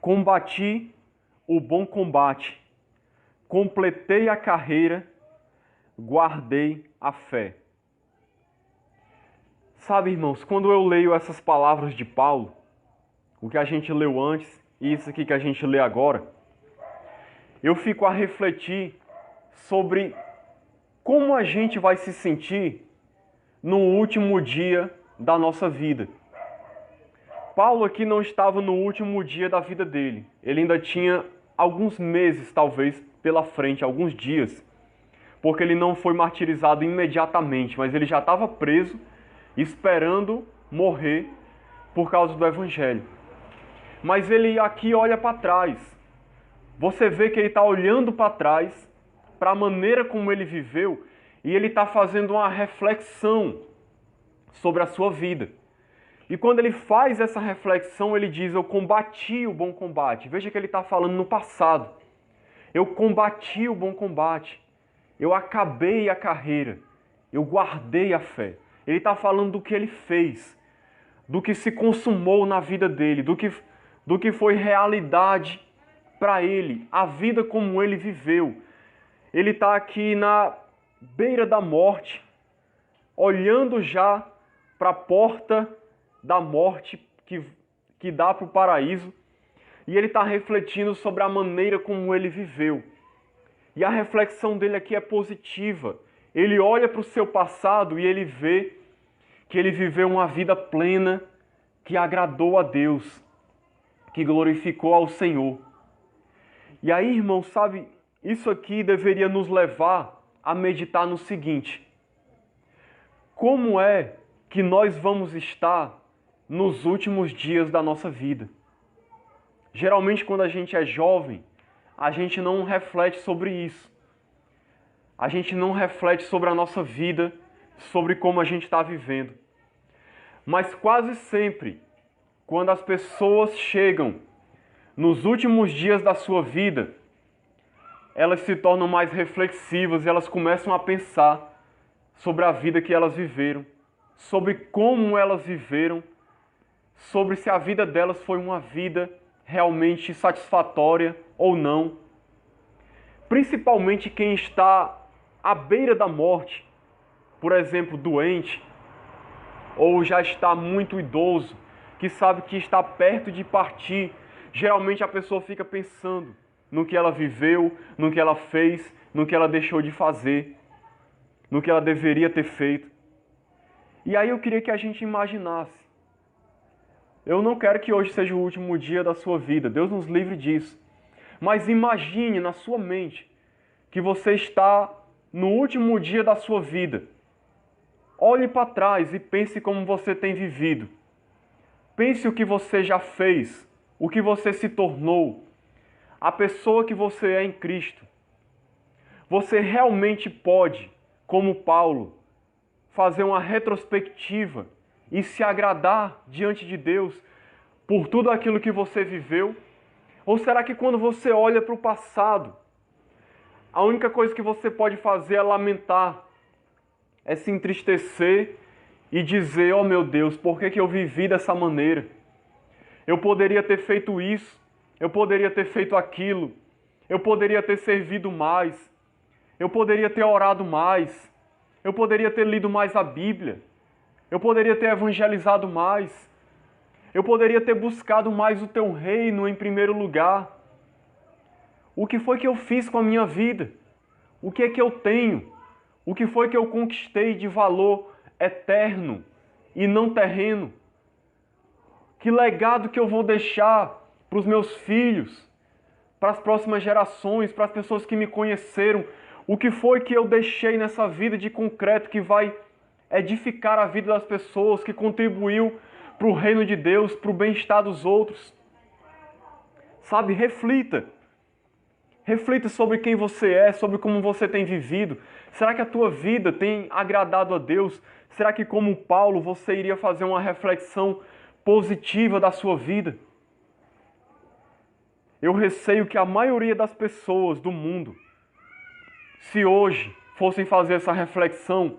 Combati o bom combate, completei a carreira, guardei a fé. Sabe, irmãos, quando eu leio essas palavras de Paulo, o que a gente leu antes e isso aqui que a gente lê agora, eu fico a refletir sobre como a gente vai se sentir no último dia da nossa vida. Paulo aqui não estava no último dia da vida dele. Ele ainda tinha alguns meses, talvez, pela frente, alguns dias, porque ele não foi martirizado imediatamente, mas ele já estava preso, esperando morrer por causa do Evangelho. Mas ele aqui olha para trás. Você vê que ele está olhando para trás, para a maneira como ele viveu, e ele está fazendo uma reflexão sobre a sua vida. E quando ele faz essa reflexão, ele diz, eu combati o bom combate. Veja que ele está falando no passado. Eu combati o bom combate. Eu acabei a carreira. Eu guardei a fé. Ele está falando do que ele fez, do que se consumou na vida dele, do que foi realidade para ele, a vida como ele viveu. Ele está aqui na beira da morte, olhando já para a porta da morte que dá para o paraíso, e ele está refletindo sobre a maneira como ele viveu. E a reflexão dele aqui é positiva. Ele olha para o seu passado e ele vê que ele viveu uma vida plena, que agradou a Deus, que glorificou ao Senhor. E aí, irmão, sabe, isso aqui deveria nos levar a meditar no seguinte: como é que nós vamos estar nos últimos dias da nossa vida? Geralmente, quando a gente é jovem, a gente não reflete sobre isso. A gente não reflete sobre a nossa vida, sobre como a gente está vivendo. Mas quase sempre, quando as pessoas chegam nos últimos dias da sua vida, elas se tornam mais reflexivas e elas começam a pensar sobre a vida que elas viveram, sobre como elas viveram, sobre se a vida delas foi uma vida realmente satisfatória ou não. Principalmente quem está à beira da morte, por exemplo, doente, ou já está muito idoso, que sabe que está perto de partir. Geralmente a pessoa fica pensando no que ela viveu, no que ela fez, no que ela deixou de fazer, no que ela deveria ter feito. E aí eu queria que a gente imaginasse. Eu não quero que hoje seja o último dia da sua vida, Deus nos livre disso. Mas imagine na sua mente que você está no último dia da sua vida. Olhe para trás e pense como você tem vivido. Pense o que você já fez, o que você se tornou, a pessoa que você é em Cristo. Você realmente pode, como Paulo, fazer uma retrospectiva e se agradar diante de Deus por tudo aquilo que você viveu? Ou será que quando você olha para o passado, a única coisa que você pode fazer é lamentar, é se entristecer e dizer, oh meu Deus, por que eu vivi dessa maneira? Eu poderia ter feito isso, eu poderia ter feito aquilo, eu poderia ter servido mais, eu poderia ter orado mais, eu poderia ter lido mais a Bíblia, eu poderia ter evangelizado mais, eu poderia ter buscado mais o teu reino em primeiro lugar. O que foi que eu fiz com a minha vida? O que é que eu tenho? O que foi que eu conquistei de valor eterno e não terreno? Que legado que eu vou deixar para os meus filhos, para as próximas gerações, para as pessoas que me conheceram? O que foi que eu deixei nessa vida de concreto que vai edificar a vida das pessoas, que contribuiu para o reino de Deus, para o bem-estar dos outros? Sabe, reflita. Reflita sobre quem você é, sobre como você tem vivido. Será que a tua vida tem agradado a Deus? Será que, como Paulo, você iria fazer uma reflexão positiva da sua vida? Eu receio que a maioria das pessoas do mundo, se hoje fossem fazer essa reflexão,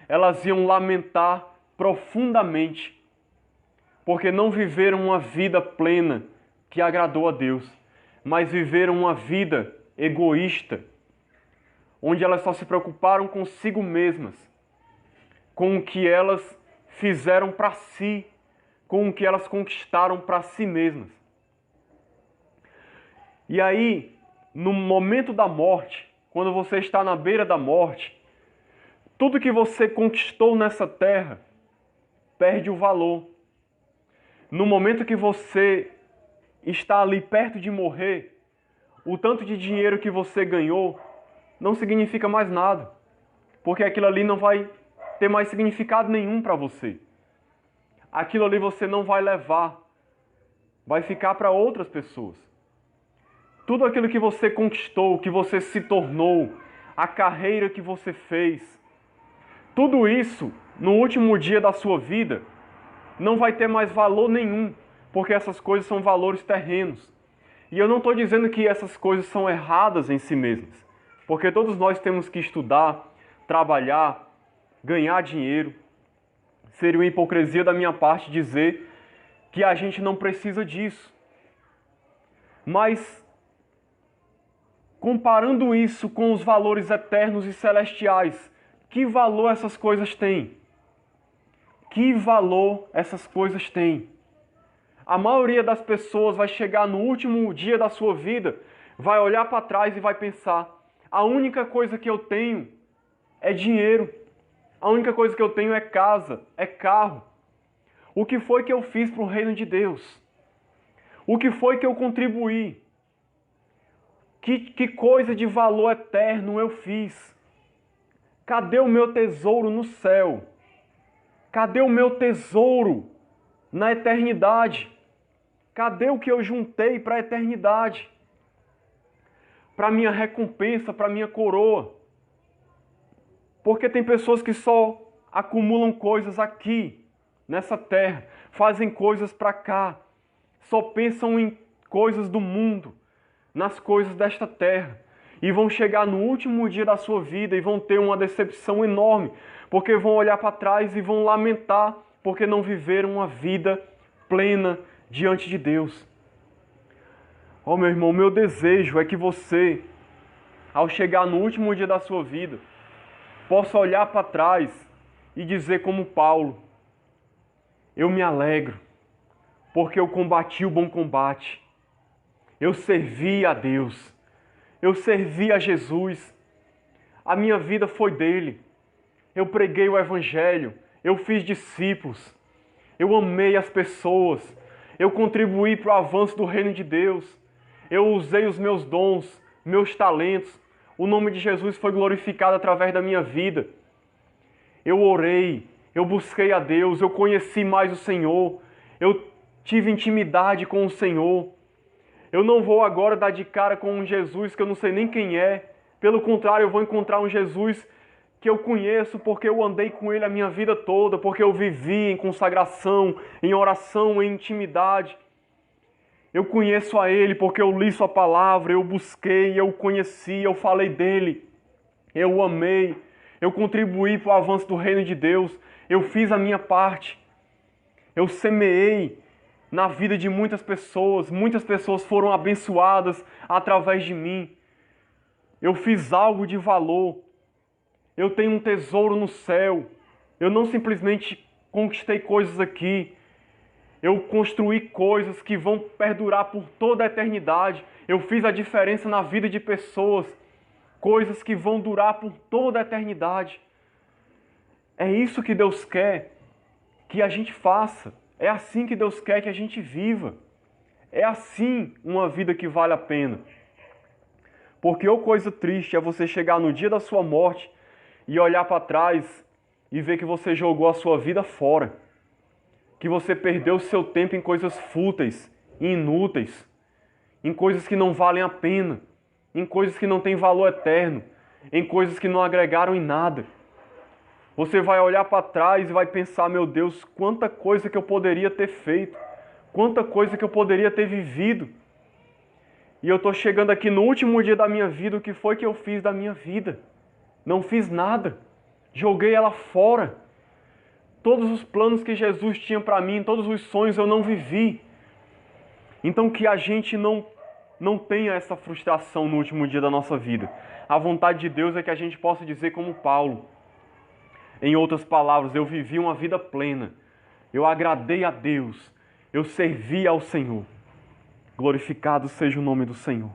elas iam lamentar profundamente, porque não viveram uma vida plena, que agradou a Deus, mas viveram uma vida egoísta, onde elas só se preocuparam consigo mesmas, com o que elas fizeram para si, com o que elas conquistaram para si mesmas. E aí, no momento da morte, quando você está na beira da morte, tudo que você conquistou nessa terra perde o valor. No momento que você está ali perto de morrer, o tanto de dinheiro que você ganhou não significa mais nada, porque aquilo ali não vai ter mais significado nenhum para você. Aquilo ali você não vai levar, vai ficar para outras pessoas. Tudo aquilo que você conquistou, que você se tornou, a carreira que você fez, tudo isso, no último dia da sua vida, não vai ter mais valor nenhum, porque essas coisas são valores terrenos. E eu não estou dizendo que essas coisas são erradas em si mesmas, porque todos nós temos que estudar, trabalhar, ganhar dinheiro. Seria uma hipocrisia da minha parte dizer que a gente não precisa disso. Mas, comparando isso com os valores eternos e celestiais, que valor essas coisas têm? Que valor essas coisas têm? A maioria das pessoas vai chegar no último dia da sua vida, vai olhar para trás e vai pensar: a única coisa que eu tenho é dinheiro. A única coisa que eu tenho é casa, é carro. O que foi que eu fiz para o reino de Deus? O que foi que eu contribuí? Que coisa de valor eterno eu fiz? Cadê o meu tesouro no céu? Cadê o meu tesouro na eternidade? Cadê o que eu juntei para a eternidade? Para minha recompensa, para minha coroa? Porque tem pessoas que só acumulam coisas aqui, nessa terra, fazem coisas para cá, só pensam em coisas do mundo, nas coisas desta terra, e vão chegar no último dia da sua vida e vão ter uma decepção enorme, porque vão olhar para trás e vão lamentar porque não viveram uma vida plena diante de Deus. Oh, meu irmão, meu desejo é que você, ao chegar no último dia da sua vida, possa olhar para trás e dizer como Paulo: eu me alegro, porque eu combati o bom combate, eu servi a Deus, eu servi a Jesus, a minha vida foi dele, eu preguei o Evangelho, eu fiz discípulos, eu amei as pessoas, eu contribuí para o avanço do reino de Deus, eu usei os meus dons, meus talentos, o nome de Jesus foi glorificado através da minha vida. Eu orei, eu busquei a Deus, eu conheci mais o Senhor, eu tive intimidade com o Senhor. Eu não vou agora dar de cara com um Jesus que eu não sei nem quem é. Pelo contrário, eu vou encontrar um Jesus que eu conheço porque eu andei com Ele a minha vida toda, porque eu vivi em consagração, em oração, em intimidade. Eu conheço a Ele porque eu li Sua palavra, eu busquei, eu conheci, eu falei dEle. Eu o amei, eu contribuí para o avanço do reino de Deus, eu fiz a minha parte. Eu semeei na vida de muitas pessoas foram abençoadas através de mim. Eu fiz algo de valor. Eu tenho um tesouro no céu. Eu não simplesmente conquistei coisas aqui. Eu construí coisas que vão perdurar por toda a eternidade. Eu fiz a diferença na vida de pessoas. Coisas que vão durar por toda a eternidade. É isso que Deus quer que a gente faça. É assim que Deus quer que a gente viva. É assim uma vida que vale a pena. Porque ou coisa triste é você chegar no dia da sua morte e olhar para trás e ver que você jogou a sua vida fora. Que você perdeu o seu tempo em coisas fúteis e inúteis. Em coisas que não valem a pena. Em coisas que não têm valor eterno. Em coisas que não agregaram em nada. Você vai olhar para trás e vai pensar: meu Deus, quanta coisa que eu poderia ter feito. Quanta coisa que eu poderia ter vivido. E eu estou chegando aqui no último dia da minha vida, o que foi que eu fiz da minha vida? Não fiz nada. Joguei ela fora. Todos os planos que Jesus tinha para mim, todos os sonhos eu não vivi. Então que a gente não tenha essa frustração no último dia da nossa vida. A vontade de Deus é que a gente possa dizer como Paulo. Em outras palavras, eu vivi uma vida plena. Eu agradei a Deus. Eu servi ao Senhor. Glorificado seja o nome do Senhor.